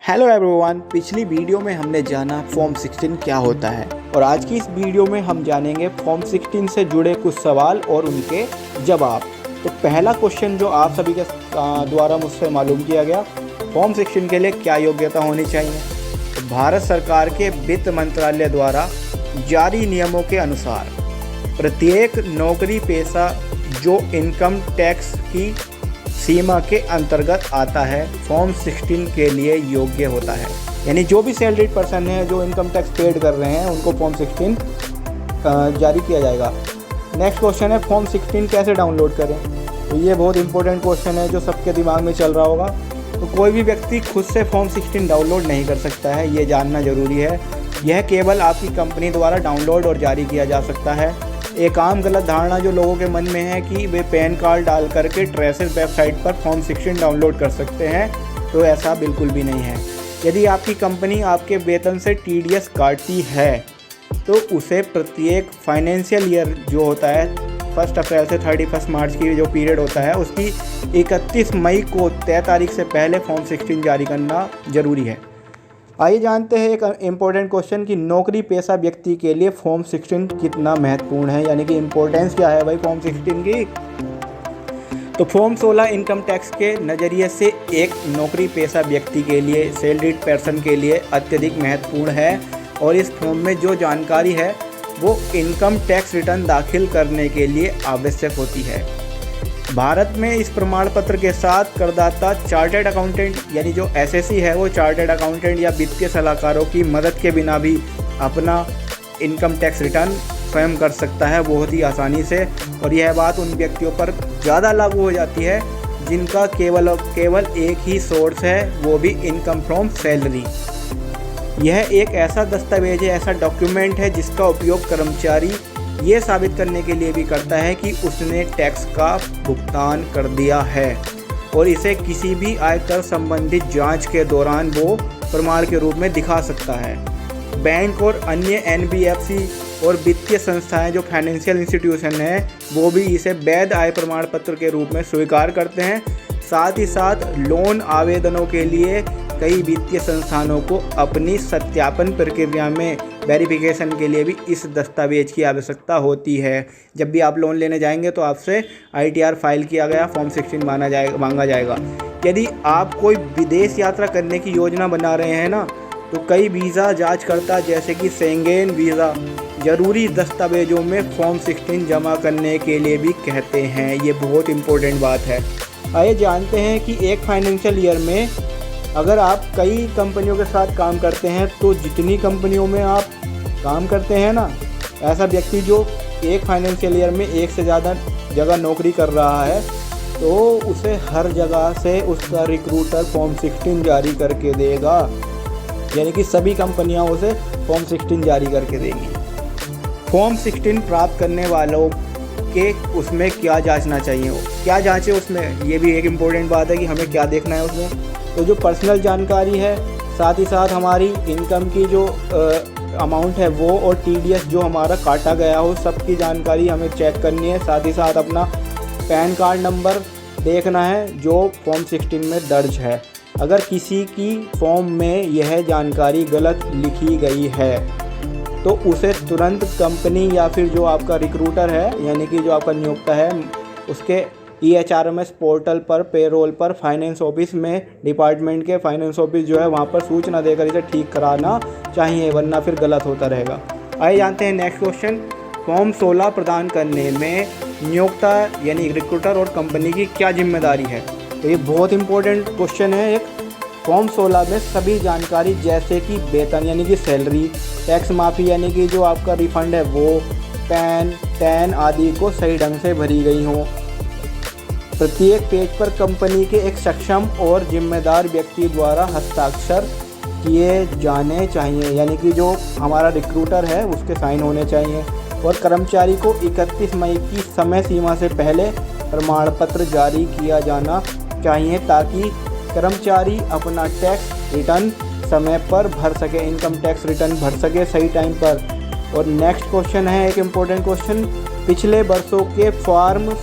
Hello everyone, पिछली video में हमने जाना फॉर्म 16 क्या होता है और आज की इस वीडियो में हम जानेंगे फॉर्म 16 से जुड़े कुछ सवाल और उनके जवाब। तो पहला क्वेश्चन जो आप सभी के द्वारा मुझसे मालूम किया गया, फॉर्म 16 के लिए क्या योग्यता होनी चाहिए। तो भारत सरकार के वित्त मंत्रालय द्वारा जारी नियमों के अनुसार प्रत्येक नौकरी पेशा जो इनकम टैक्स की सीमा के अंतर्गत आता है फॉर्म 16 के लिए योग्य होता है। यानी जो भी सैलरीड पर्सन है जो इनकम टैक्स पेड कर रहे हैं उनको फॉर्म 16 जारी किया जाएगा। नेक्स्ट क्वेश्चन है फॉर्म 16 कैसे डाउनलोड करें। तो ये बहुत इंपॉर्टेंट क्वेश्चन है जो सबके दिमाग में चल रहा होगा। तो कोई भी व्यक्ति खुद से फॉर्म 16 डाउनलोड नहीं कर सकता है, ये जानना ज़रूरी है। यह केवल आपकी कंपनी द्वारा डाउनलोड और जारी किया जा सकता है। एक आम गलत धारणा जो लोगों के मन में है कि वे पैन कार्ड डाल करके ट्रेसेस वेबसाइट पर फॉर्म 16 डाउनलोड कर सकते हैं, तो ऐसा बिल्कुल भी नहीं है। यदि आपकी कंपनी आपके वेतन से TDS काटती है तो उसे प्रत्येक फाइनेंशियल ईयर जो होता है 1 अप्रैल से 31 मार्च की जो पीरियड होता है उसकी 31 मई को तय तारीख से पहले फॉर्म 16 जारी करना ज़रूरी है। आइए जानते हैं एक इम्पोर्टेंट क्वेश्चन कि नौकरी पेशा व्यक्ति के लिए फॉर्म 16 कितना महत्वपूर्ण है, यानी कि इम्पोर्टेंस क्या है भाई फॉर्म 16 की। तो फॉर्म 16 इनकम टैक्स के नज़रिए से एक नौकरी पेशा व्यक्ति के लिए, सैलरीड पर्सन के लिए अत्यधिक महत्वपूर्ण है और इस फॉर्म में जो जानकारी है वो इनकम टैक्स रिटर्न दाखिल करने के लिए आवश्यक होती है। भारत में इस प्रमाण पत्र के साथ करदाता चार्टर्ड अकाउंटेंट यानी जो SSC है वो चार्टर्ड अकाउंटेंट या वित्तीय सलाहकारों की मदद के बिना भी अपना इनकम टैक्स रिटर्न स्वयं कर सकता है बहुत ही आसानी से। और यह बात उन व्यक्तियों पर ज़्यादा लागू हो जाती है जिनका केवल एक ही सोर्स है, वो भी इनकम फ्रॉम सैलरी। यह एक ऐसा दस्तावेज है, ऐसा डॉक्यूमेंट है जिसका उपयोग कर्मचारी ये साबित करने के लिए भी करता है कि उसने टैक्स का भुगतान कर दिया है और इसे किसी भी आयकर संबंधित जांच के दौरान वो प्रमाण के रूप में दिखा सकता है। बैंक और अन्य NBFC और वित्तीय संस्थाएं जो फाइनेंशियल इंस्टीट्यूशन है वो भी इसे वैध आय प्रमाण पत्र के रूप में स्वीकार करते हैं। साथ ही साथ लोन आवेदनों के लिए कई वित्तीय संस्थानों को अपनी सत्यापन प्रक्रिया में वेरिफिकेशन के लिए भी इस दस्तावेज की आवश्यकता होती है। जब भी आप लोन लेने जाएंगे तो आपसे ITR फाइल किया गया फॉर्म 16 मांगा जाएगा। यदि आप कोई विदेश यात्रा करने की योजना बना रहे हैं ना, तो कई वीज़ा जांचकर्ता जैसे कि शेंगेन वीज़ा ज़रूरी दस्तावेजों में फॉर्म 16 जमा करने के लिए भी कहते हैं। ये बहुत इम्पोर्टेंट बात है। आइए जानते हैं कि एक फाइनेंशियल ईयर में अगर आप कई कंपनियों के साथ काम करते हैं तो जितनी कंपनियों में आप काम करते हैं ना, ऐसा व्यक्ति जो एक फाइनेंशियल ईयर में एक से ज़्यादा जगह नौकरी कर रहा है तो उसे हर जगह से उसका रिक्रूटर फॉर्म 16 जारी करके देगा। यानी कि सभी कंपनियां उसे फॉर्म 16 जारी करके देंगी। फॉर्म 16 प्राप्त करने वालों के उसमें क्या जांचना चाहिए, क्या जांचे उसमें, ये भी एक इम्पोर्टेंट बात है कि हमें क्या देखना है उसमें। तो जो पर्सनल जानकारी है, साथ ही साथ हमारी इनकम की जो अमाउंट है वो और TDS जो हमारा काटा गया हो सबकी जानकारी हमें चेक करनी है। साथ ही साथ अपना पैन कार्ड नंबर देखना है जो फॉर्म 16 में दर्ज है। अगर किसी की फॉर्म में यह जानकारी गलत लिखी गई है तो उसे तुरंत कंपनी या फिर जो आपका रिक्रूटर है यानी कि जो आपका नियोक्ता है उसके EHRMS पोर्टल पर, पेरोल पर, फाइनेंस ऑफिस में, डिपार्टमेंट के फाइनेंस ऑफिस जो है वहाँ पर सूचना देकर इसे ठीक कराना चाहिए, वरना फिर गलत होता रहेगा। आइए जानते हैं नेक्स्ट क्वेश्चन, फॉर्म 16 प्रदान करने में नियोक्ता यानी रिक्रूटर और कंपनी की क्या जिम्मेदारी है। तो ये बहुत इंपॉर्टेंट क्वेश्चन है। एक फॉर्म 16 में सभी जानकारी जैसे कि वेतन यानी कि सैलरी, टैक्स माफ़ी यानी कि जो आपका रिफंड है वो, पैन, टैन आदि को सही ढंग से भरी गई हो। प्रत्येक पेज पर कंपनी के एक सक्षम और जिम्मेदार व्यक्ति द्वारा हस्ताक्षर किए जाने चाहिए, यानी कि जो हमारा रिक्रूटर है उसके साइन होने चाहिए। और कर्मचारी को 31 मई की समय सीमा से पहले प्रमाण पत्र जारी किया जाना चाहिए ताकि कर्मचारी अपना टैक्स रिटर्न समय पर भर सके, इनकम टैक्स रिटर्न भर सके सही टाइम पर। और नेक्स्ट क्वेश्चन है एक इम्पोर्टेंट क्वेश्चन, पिछले वर्षों के फॉर्म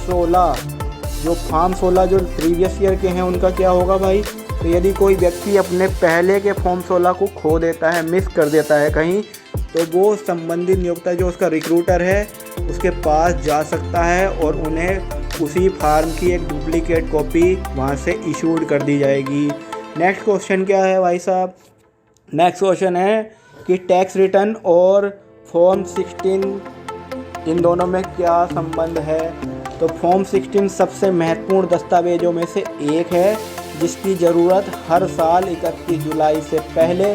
16 जो प्रीवियस ईयर के हैं उनका क्या होगा भाई। तो यदि कोई व्यक्ति अपने पहले के फॉर्म 16 को खो देता है, मिस कर देता है कहीं, तो वो संबंधित नियोक्ता जो उसका रिक्रूटर है उसके पास जा सकता है और उन्हें उसी फार्म की एक डुप्लीकेट कॉपी वहाँ से इशूड कर दी जाएगी। नेक्स्ट क्वेश्चन क्या है भाई साहब? नेक्स्ट क्वेश्चन है कि टैक्स रिटर्न और फॉर्म 16 इन दोनों में क्या संबंध है? तो फॉर्म 16 सबसे महत्वपूर्ण दस्तावेजों में से एक है जिसकी ज़रूरत हर साल 31 जुलाई से पहले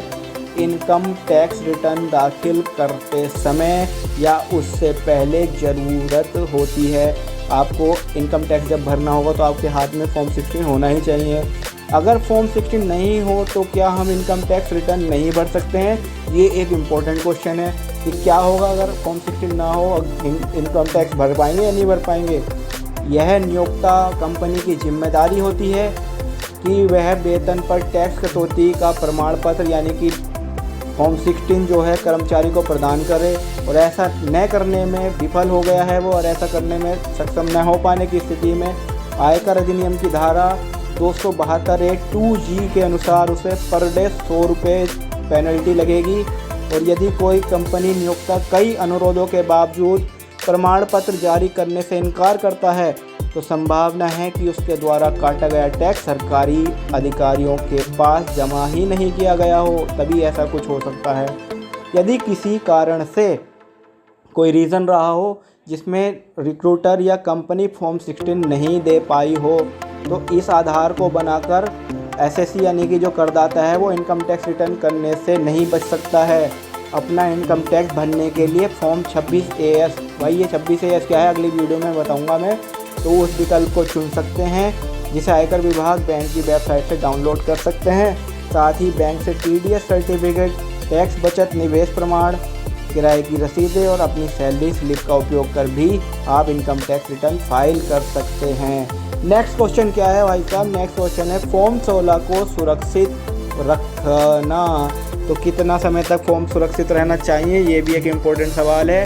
इनकम टैक्स रिटर्न दाखिल करते समय या उससे पहले ज़रूरत होती है। आपको इनकम टैक्स जब भरना होगा तो आपके हाथ में फॉर्म 16 होना ही चाहिए। अगर फॉर्म 16 नहीं हो तो क्या हम इनकम टैक्स रिटर्न नहीं भर सकते हैं? ये एक इम्पोर्टेंट क्वेश्चन है कि क्या होगा अगर फॉर्म 16 ना हो, इनकम टैक्स भर पाएंगे या नहीं भर पाएंगे? यह नियोक्ता कंपनी की जिम्मेदारी होती है कि वह वेतन पर टैक्स कटौती का प्रमाण पत्र यानी कि फॉर्म 16 जो है कर्मचारी को प्रदान करे, और ऐसा न करने में विफल हो गया है वो और ऐसा करने में सक्षम न हो पाने की स्थिति में आयकर अधिनियम की धारा 272(2)G के अनुसार उसे पर डे 100 रुपये पेनल्टी लगेगी। और यदि कोई कंपनी नियोक्ता कई अनुरोधों के बावजूद प्रमाण पत्र जारी करने से इनकार करता है तो संभावना है कि उसके द्वारा काटा गया टैक्स सरकारी अधिकारियों के पास जमा ही नहीं किया गया हो, तभी ऐसा कुछ हो सकता है। यदि किसी कारण से कोई रीज़न रहा हो जिसमें रिक्रूटर या कंपनी फॉर्म 16 नहीं दे पाई हो तो इस आधार को बनाकर एसएससी यानी कि जो करदाता है वो इनकम टैक्स रिटर्न करने से नहीं बच सकता है। अपना इनकम टैक्स भरने के लिए फॉर्म 26AS, भाई ये 26AS क्या है अगली वीडियो में बताऊंगा मैं, तो उस विकल्प को चुन सकते हैं जिसे आयकर विभाग बैंक की वेबसाइट से डाउनलोड कर सकते हैं। साथ ही बैंक से TDS सर्टिफिकेट, टैक्स बचत निवेश प्रमाण, किराए की रसीदें और अपनी सैलरी स्लिप का उपयोग कर भी आप इनकम टैक्स रिटर्न फाइल कर सकते हैं। नेक्स्ट क्वेश्चन क्या है भाई साहब? नेक्स्ट क्वेश्चन है फॉर्म 16 को सुरक्षित रखना। तो कितना समय तक फॉर्म सुरक्षित रहना चाहिए, ये भी एक इम्पोर्टेंट सवाल है।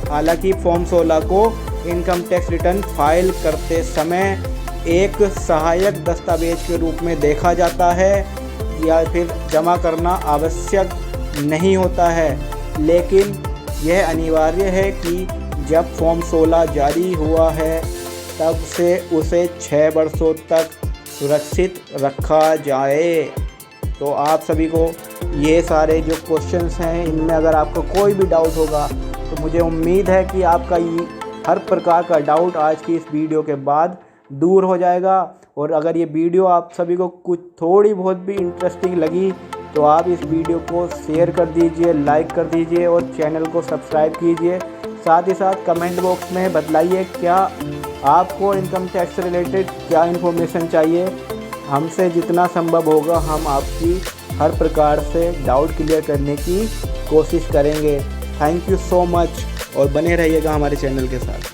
हालांकि फॉर्म 16 को इनकम टैक्स रिटर्न फाइल करते समय एक सहायक दस्तावेज के रूप में देखा जाता है या फिर जमा करना आवश्यक नहीं होता है, लेकिन यह अनिवार्य है कि जब फॉर्म 16 जारी हुआ है तब से उसे 6 वर्षों तक सुरक्षित रखा जाए। तो आप सभी को ये सारे जो क्वेश्चंस हैं इनमें अगर आपको कोई भी डाउट होगा तो मुझे उम्मीद है कि आपका ये हर प्रकार का डाउट आज की इस वीडियो के बाद दूर हो जाएगा। और अगर ये वीडियो आप सभी को कुछ थोड़ी बहुत भी इंटरेस्टिंग लगी तो आप इस वीडियो को शेयर कर दीजिए, लाइक कर दीजिए और चैनल को सब्सक्राइब कीजिए। साथ ही साथ कमेंट बॉक्स में बतलाइए क्या आपको इनकम टैक्स से रिलेटेड क्या इन्फॉर्मेशन चाहिए। हमसे जितना संभव होगा हम आपकी हर प्रकार से डाउट क्लियर करने की कोशिश करेंगे। थैंक यू सो मच और बने रहिएगा हमारे चैनल के साथ।